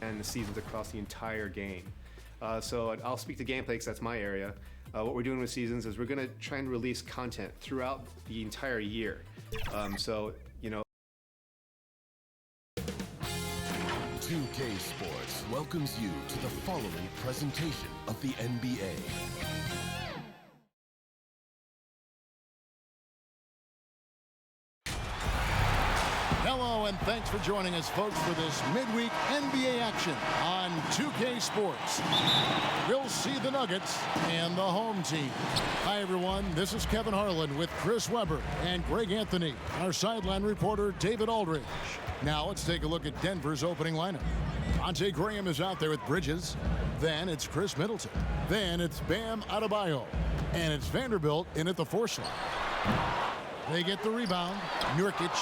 And the seasons across the entire game. So I'll speak to gameplay because that's my area. What we're doing with seasons is we're going to try and release content throughout the entire year. So, you know. 2K Sports welcomes you to the following presentation of the NBA. Hello, and thanks for joining us, folks, for this midweek NBA action on 2K Sports. We'll see the Nuggets and the home team. Hi, everyone. This is Kevin Harlan with Chris Webber and Greg Anthony, our sideline reporter, David Aldridge. Now, let's take a look at Denver's opening lineup. Devontae Graham is out there with Bridges. Then it's Chris Middleton. Then it's Bam Adebayo. And it's Vanderbilt in at the 4 slot. They get the rebound. Nurkic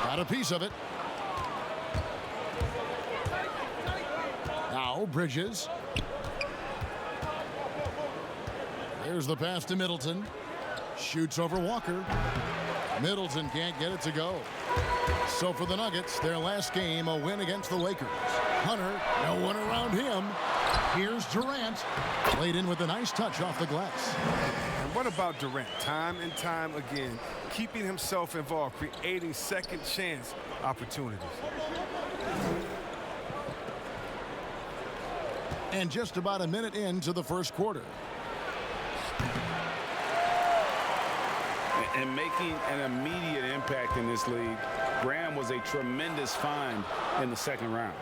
got a piece of it. Now Bridges. There's the pass to Middleton. Shoots over Walker. Middleton can't get it to go. So for the Nuggets, their last game, a win against the Lakers. Hunter, no one around him. Here's Durant. Played in with a nice touch off the glass. And what about Durant? Time and time again, keeping himself involved, creating second chance opportunities. And just about a minute into the first quarter. And making an immediate impact in this league, Graham was a tremendous find in the second round.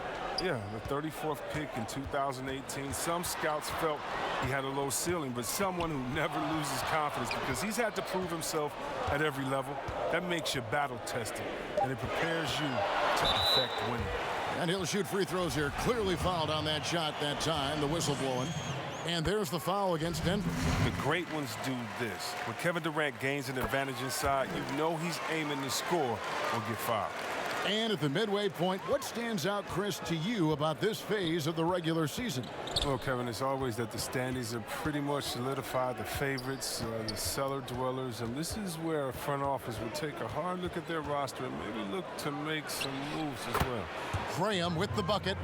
Yeah, the 34th pick in 2018. Some scouts felt he had a low ceiling, but someone who never loses confidence because he's had to prove himself at every level. That makes you battle-tested, and it prepares you to perfect winning. And he'll shoot free throws here. Clearly fouled on that shot that time, the whistle blowing. And there's the foul against Denver. The great ones do this. When Kevin Durant gains an advantage inside, you know he's aiming to score or get fouled. And at the midway point, what stands out, Chris, to you about this phase of the regular season? Well, Kevin, it's always that the standings are pretty much solidified. The favorites, the cellar dwellers, and this is where a front office will take a hard look at their roster and maybe look to make some moves as well. Graham with the bucket.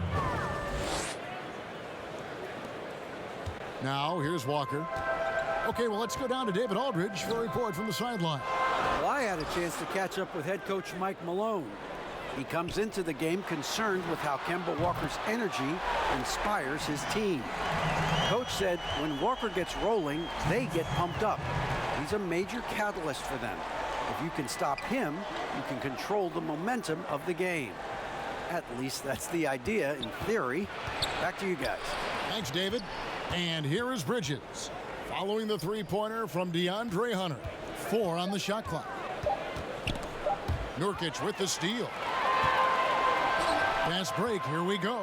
Now, here's Walker. Okay, well, let's go down to David Aldridge for a report from the sideline. Well, I had a chance to catch up with head coach Mike Malone. He comes into the game concerned with how Kemba Walker's energy inspires his team. Coach said when Walker gets rolling, they get pumped up. He's a major catalyst for them. If you can stop him, you can control the momentum of the game. At least that's the idea in theory. Back to you guys. Thanks, David. And here is Bridges, following the three-pointer from DeAndre Hunter. 4 on the shot clock. Nurkic with the steal. Fast break, here we go.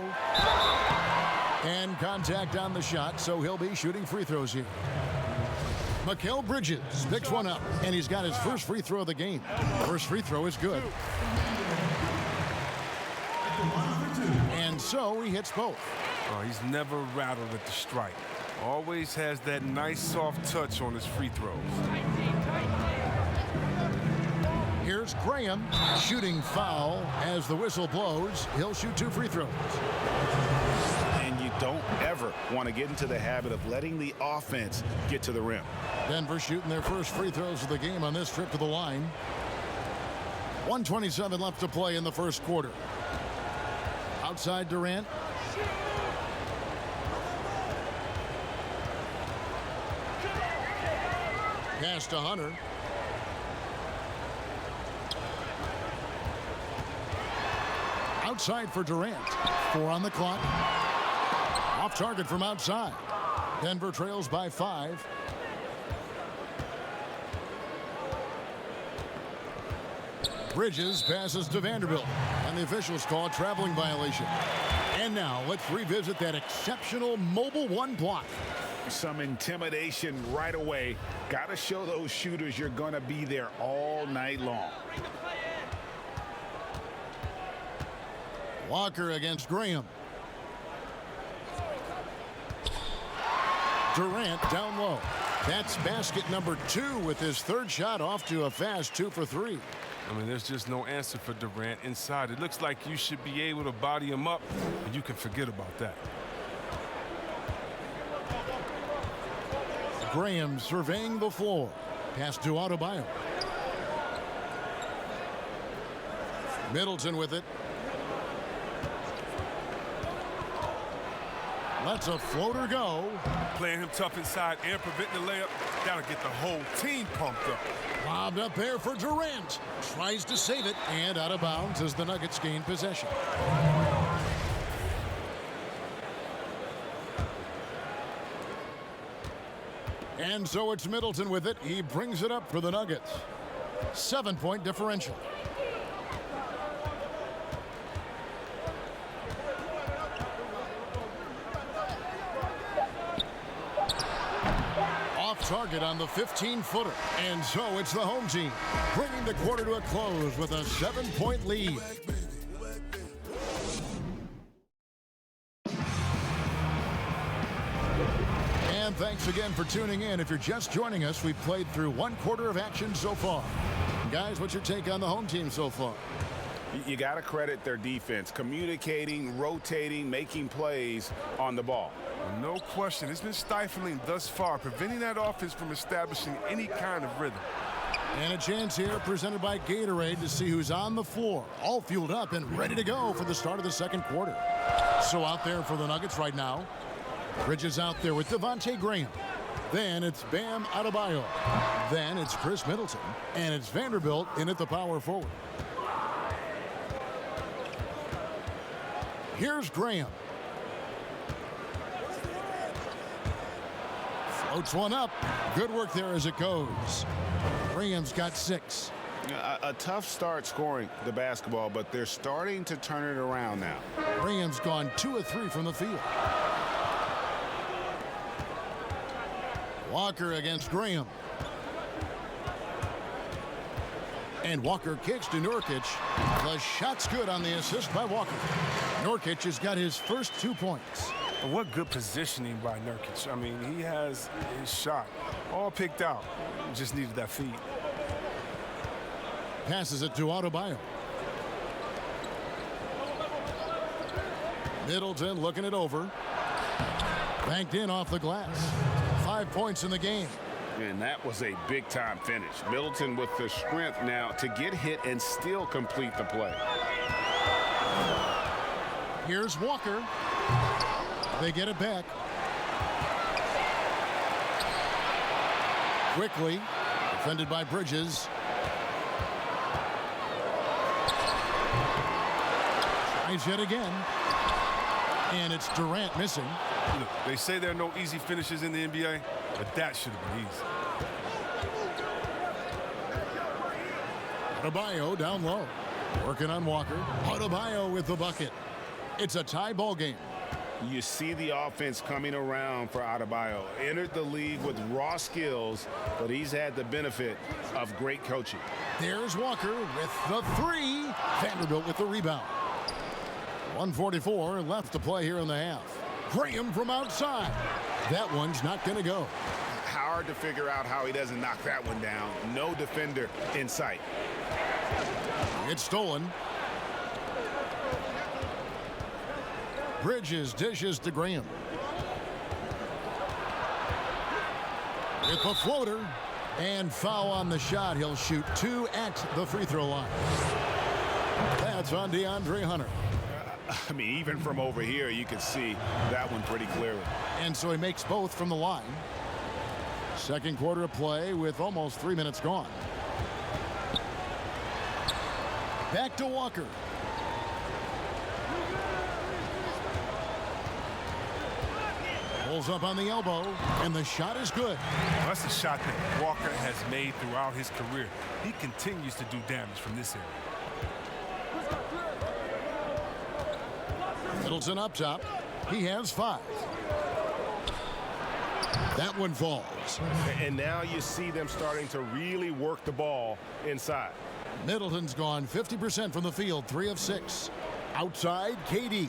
And contact on the shot, so he'll be shooting free throws here. Mikal Bridges picks one up, and he's got his first free throw of the game. First free throw is good. And so he hits both. Oh, he's never rattled at the strike. Always has that nice soft touch on his free throws. Here's Graham shooting foul as the whistle blows. He'll shoot 2 free throws. And you don't ever want to get into the habit of letting the offense get to the rim. Denver shooting their first free throws of the game on this trip to the line. 1:27 left to play in the first quarter. Outside Durant. Pass to Hunter. Outside for Durant. 4 on the clock. Off target from outside. Denver trails by 5. Bridges passes to Vanderbilt, and the officials call a traveling violation. And now let's revisit that exceptional mobile 1 block. Some intimidation right away. Got to show those shooters you're going to be there all night long. Walker against Graham. Durant down low. That's basket number 2 with his 3rd shot off to a fast 2 for 3. I mean, there's just no answer for Durant inside. It looks like you should be able to body him up, and you can forget about that. Graham surveying the floor. Pass to Adebayo. Middleton with it. Lets a floater go. Playing him tough inside and preventing the layup. That'll get the whole team pumped up. Lobbed up there for Durant. Tries to save it and out of bounds as the Nuggets gain possession. And so it's Middleton with it. He brings it up for the Nuggets. 7-point differential. Off target on the 15-footer. And so it's the home team bringing the quarter to a close with a 7-point lead. And thanks again for tuning in. If you're just joining us, we've played through 1 quarter of action so far. Guys, what's your take on the home team so far? You got to credit their defense, communicating, rotating, making plays on the ball. No question. It's been stifling thus far, preventing that offense from establishing any kind of rhythm. And a chance here presented by Gatorade to see who's on the floor, all fueled up and ready to go for the start of the second quarter. So out there for the Nuggets right now, Bridges out there with Devontae Graham. Then it's Bam Adebayo. Then it's Chris Middleton. And it's Vanderbilt in at the power forward. Here's Graham. Floats one up. Good work there as it goes. Graham's got 6. A tough start scoring the basketball, but they're starting to turn it around now. Graham's gone 2 of 3 from the field. Walker against Graham. And Walker kicks to Nurkic. The shot's good on the assist by Walker. Nurkic has got his first 2 points. What good positioning by Nurkic. I mean, he has his shot all picked out. He just needed that feed. Passes it to Adebayo. Middleton looking it over. Banked in off the glass. 5 points in the game. And that was a big-time finish. Middleton with the strength now to get hit and still complete the play. Here's Walker. They get it back. Quickly, defended by Bridges. Tries yet again. And it's Durant missing. Look, they say there are no easy finishes in the NBA, but that should have been easy. Adebayo down low. Working on Walker. Adebayo with the bucket. It's a tie ball game. You see the offense coming around for Adebayo. Entered the league with raw skills, but he's had the benefit of great coaching. There's Walker with the 3. Vanderbilt with the rebound. 1:44 left to play here in the half. Graham from outside. That one's not going to go. Hard to figure out how he doesn't knock that one down. No defender in sight. It's stolen. Bridges dishes to Graham. With the floater. And foul on the shot. He'll shoot 2 at the free throw line. That's on DeAndre Hunter. I mean, even from over here, you can see that one pretty clearly. And so he makes both from the line. Second quarter of play with almost 3 minutes gone. Back to Walker. Pulls up on the elbow, and the shot is good. That's a shot that Walker has made throughout his career. He continues to do damage from this area. Middleton up top. He has 5. That one falls. And now you see them starting to really work the ball inside. Middleton's gone 50% from the field, 3 of 6. Outside, KD.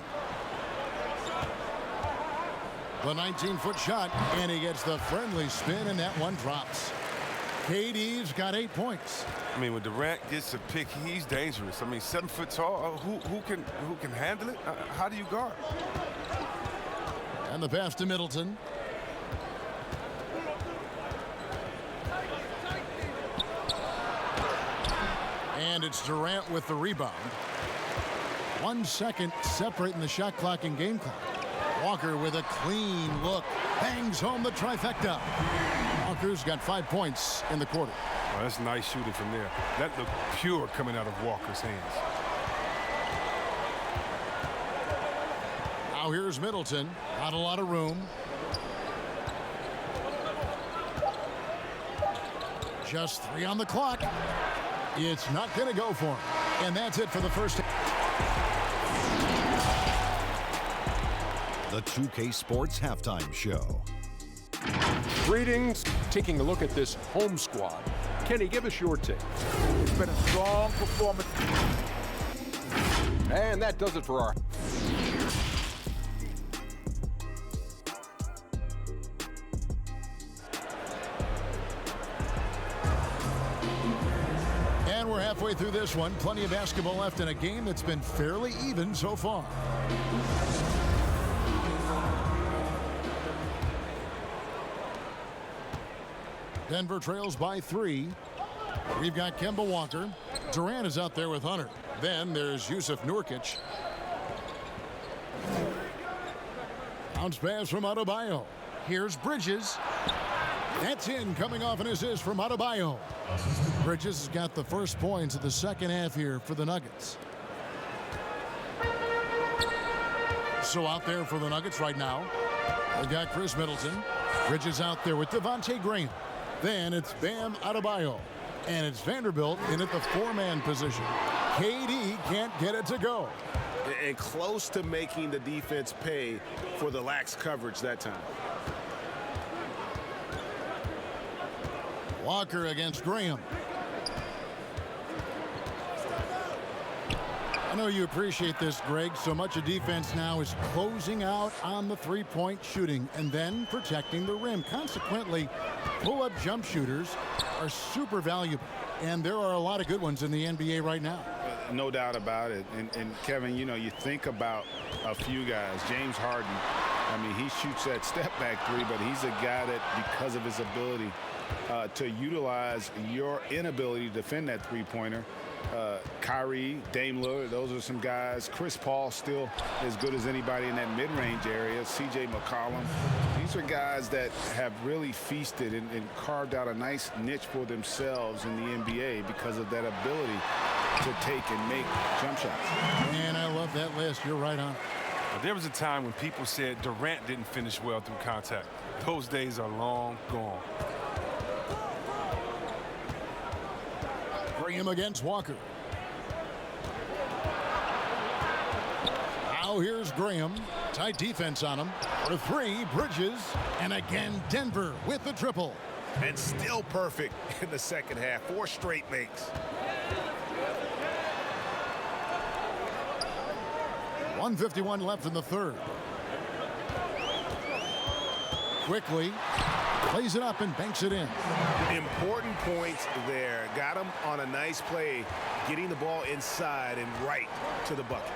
The 19-foot shot, and he gets the friendly spin, and that one drops. KD's got 8 points. I mean, when Durant gets a pick, he's dangerous. I mean, 7 foot tall. Who can handle it? How do you guard? And the pass to Middleton. And it's Durant with the rebound. 1 second separating the shot clock and game clock. Walker with a clean look. Bangs home the trifecta. Walker's got 5 points in the quarter. Oh, that's nice shooting from there. That looked pure coming out of Walker's hands. Now here's Middleton. Not a lot of room. Just 3 on the clock. It's not going to go for him. And that's it for the first. The 2K Sports Halftime Show. Greetings. Taking a look at this home squad. Kenny, give us your take. It's been a strong performance. And that does it for our... And we're halfway through this one. Plenty of basketball left in a game that's been fairly even so far. Denver trails by 3. We've got Kemba Walker. Durant is out there with Hunter. Then there's Yusuf Nurkic. Bounce pass from Adebayo. Here's Bridges. That's in, coming off an assist from Adebayo. Bridges has got the first points of the second half here for the Nuggets. So out there for the Nuggets right now, they've got Chris Middleton. Bridges out there with Devontae Graham. Then it's Bam Adebayo. And it's Vanderbilt in at the 4-man position. KD can't get it to go. And close to making the defense pay for the lax coverage that time. Walker against Graham. I know you appreciate this, Greg. So much of defense now is closing out on the three-point shooting and then protecting the rim. Consequently, pull-up jump shooters are super valuable. And there are a lot of good ones in the NBA right now. No doubt about it. And Kevin, you know, you think about a few guys. James Harden, I mean, he shoots that step-back three, but he's a guy that, because of his ability to utilize your inability to defend that three-pointer, Kyrie, Dame Lillard, those are some guys. Chris Paul still as good as anybody in that mid-range area. C.J. McCollum. These are guys that have really feasted and carved out a nice niche for themselves in the NBA because of that ability to take and make jump shots. And I love that list. You're right on. There was a time when people said Durant didn't finish well through contact. Those days are long gone. Graham against Walker. Now here's Graham. Tight defense on him. For 3, Bridges. And again, Denver with the triple. And still perfect in the second half. 4 straight makes. .151 left in the third. Quickly plays it up and banks it in. Important points there. Got him on a nice play, getting the ball inside and right to the bucket.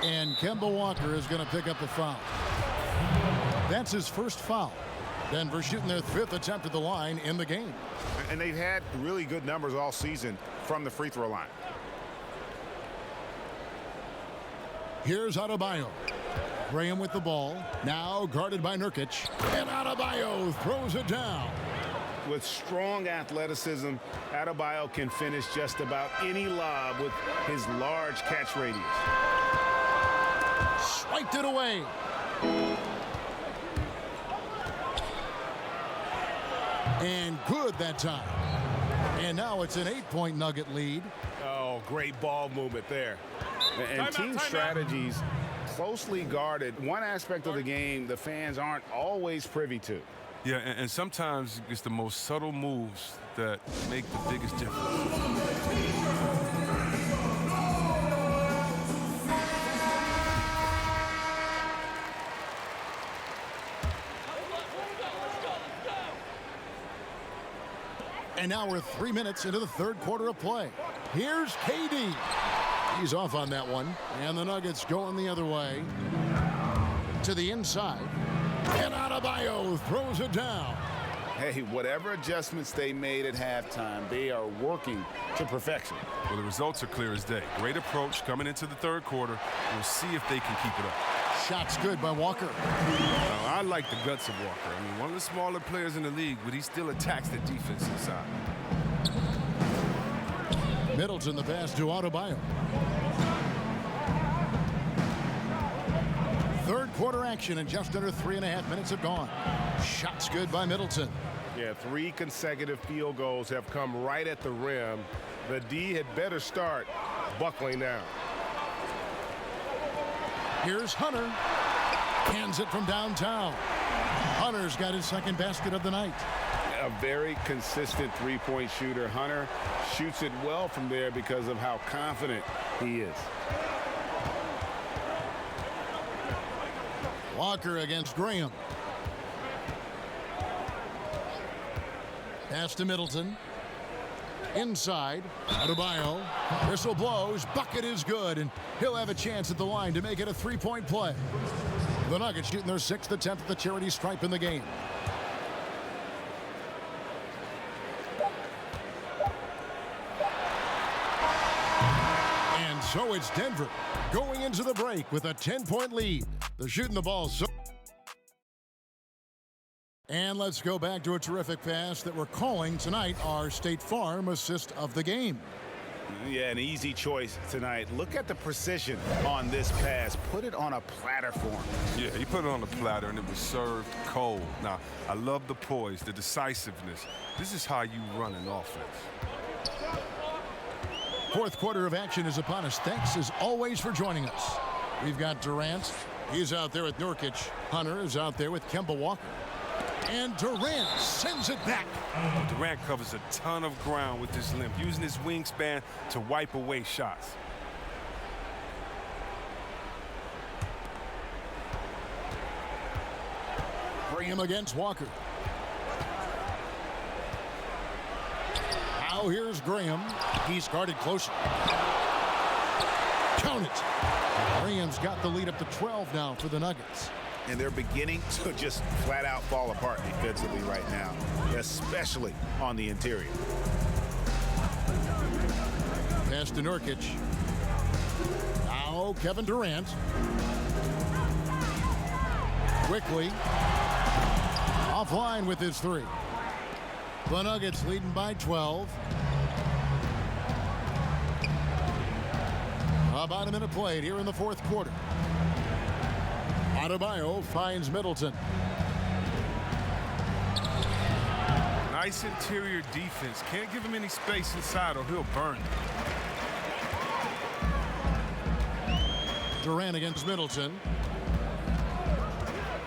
And Kemba Walker is going to pick up the foul. That's his first foul. Denver shooting their 5th attempt at the line in the game. And they've had really good numbers all season from the free throw line. Here's Adebayo. Graham with the ball. Now guarded by Nurkic. And Adebayo throws it down. With strong athleticism, Adebayo can finish just about any lob with his large catch radius. Swiped it away. And good that time. And now it's an 8-point Nugget lead. Oh, great ball movement there. And team strategies closely guarded. One aspect of the game the fans aren't always privy to. Yeah, and sometimes it's the most subtle moves that make the biggest difference. And now we're 3 minutes into the third quarter of play. Here's KD. He's off on that one. And the Nuggets going the other way. To the inside. And Adebayo throws it down. Hey, whatever adjustments they made at halftime, they are working to perfection. Well, the results are clear as day. Great approach coming into the third quarter. We'll see if they can keep it up. Shots good by Walker. I like the guts of Walker. I mean, one of the smaller players in the league, but he still attacks the defensive side. Middleton the pass to Adebayo. Third quarter action and just under 3.5 minutes have gone. Shots good by Middleton. Yeah, 3 consecutive field goals have come right at the rim. The D had better start buckling down. Here's Hunter. Cans it from downtown. Hunter's got his second basket of the night. A very consistent three-point shooter. Hunter shoots it well from there because of how confident he is. Walker against Graham. Pass to Middleton. Inside. Adebayo. Whistle blows. Bucket is good. And he'll have a chance at the line to make it a three-point play. The Nuggets shooting their 6th attempt at the charity stripe in the game. And so it's Denver going into the break with a 10-point lead. They're shooting the ball so. And let's go back to a terrific pass that we're calling tonight our State Farm assist of the game. Yeah, an easy choice tonight. Look at the precision on this pass. Put it on a platter for him. Yeah, he put it on the platter, and it was served cold. Now, I love the poise, the decisiveness. This is how you run an offense. Fourth quarter of action is upon us. Thanks, as always, for joining us. We've got Durant. He's out there with Nurkic. Hunter is out there with Kemba Walker. And Durant sends it back. Durant covers a ton of ground with this limp, using his wingspan to wipe away shots. Graham against Walker. Now here's Graham. He's guarded closer. Count it. Graham's got the lead up to 12 now for the Nuggets. And they're beginning to just flat out fall apart defensively right now, especially on the interior. Pass to Nurkic. Now Kevin Durant. Quickly. Offline with his 3. The Nuggets leading by 12. About a minute played here in the fourth quarter. Adebayo finds Middleton. Nice interior defense. Can't give him any space inside or he'll burn. Durant against Middleton.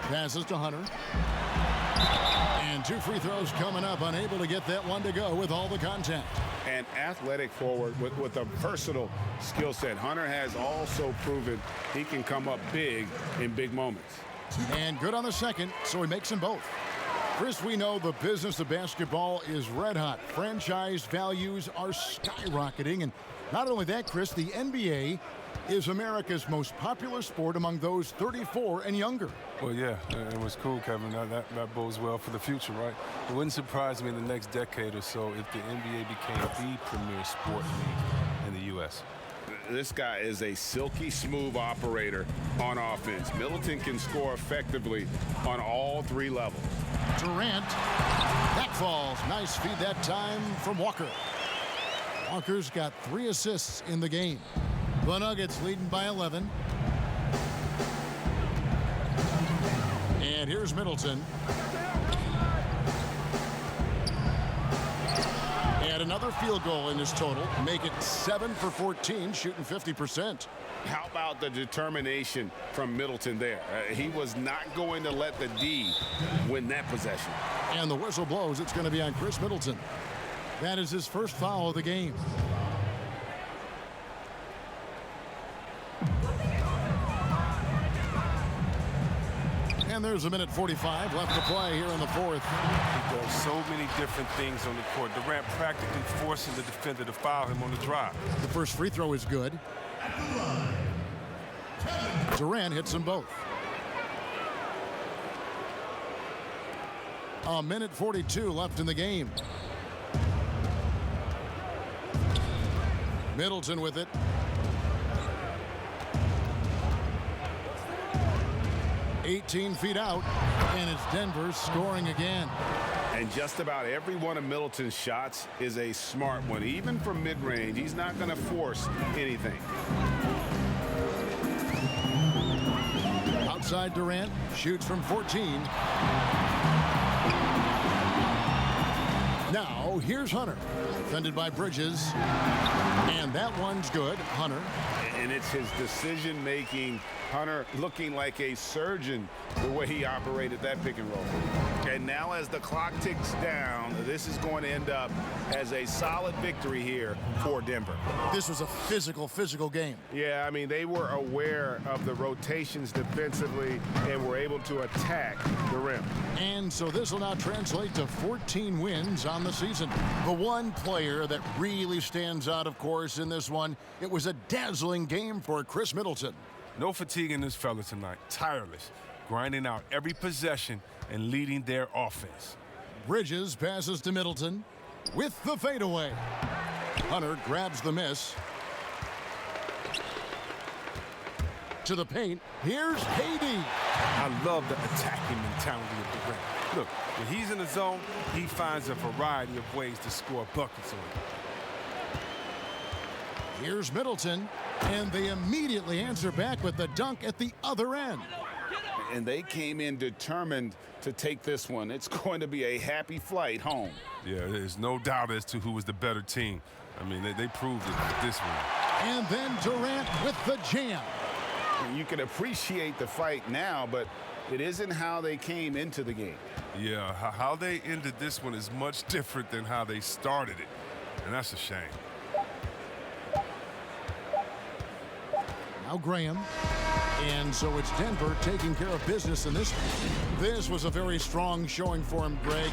Passes to Hunter. And 2 free throws coming up. Unable to get that one to go with all the contact. An athletic forward with a versatile skill set. Hunter has also proven he can come up big in big moments. And good on the second, so he makes them both. Chris, we know the business of basketball is red hot. Franchise values are skyrocketing. And not only that, Chris, the NBA is America's most popular sport among those 34 and younger. Well, yeah, it was cool, Kevin. That bodes well for the future, right? It wouldn't surprise me in the next decade or so if the NBA became the premier sport league in the U.S. This guy is a silky smooth operator on offense. Middleton can score effectively on all 3 levels. Durant, that falls. Nice feed that time from Walker. Walker's got 3 assists in the game. The Nuggets leading by 11. And here's Middleton. And another field goal in his total. Make it 7 for 14, shooting 50%. How about the determination from Middleton there? He was not going to let the D win that possession. And the whistle blows. It's going to be on Chris Middleton. That is his first foul of the game. And And there's a minute 45 left to play here in the fourth. He does so many different things on the court. Durant practically forcing the defender to foul him on the drive. The first free throw is good. Durant hits them both. A minute 42 left in the game. Middleton with it. $18 feet out, and it's Denver scoring again. And just about every one of Middleton's shots is a smart one. Even from mid-range, he's not going to force anything. Outside Durant, shoots from 14. Now, here's Hunter. Defended by Bridges. And that one's good. Hunter. And it's his decision-making. Hunter looking like a surgeon the way he operated that pick and roll. And now as the clock ticks down, this is going to end up as a solid victory here for Denver. This was a physical game. Yeah, I mean, they were aware of the rotations defensively and were able to attack the rim. And so this will now translate to 14 wins on the season. The one player that really stands out, of course, in this one, it was a dazzling game for Chris Middleton. No fatigue in this fella tonight. Tireless, grinding out every possession and leading their offense. Bridges passes to Middleton with the fadeaway. Hunter grabs the miss. To the paint. Here's Haiti. I love the attacking mentality of Durant. Look, when he's in the zone, he finds a variety of ways to score buckets on him. Here's Middleton, and they immediately answer back with the dunk at the other end. And they came in determined to take this one. It's going to be a happy flight home. Yeah, there's no doubt as to who was the better team. I mean, they proved it with this one. And then Durant with the jam. You can appreciate the fight now, but it isn't how they came into the game. Yeah, how they ended this one is much different than how they started it. And that's a shame. Now Graham. And so it's Denver taking care of business in this. This was a very strong showing for him, Greg.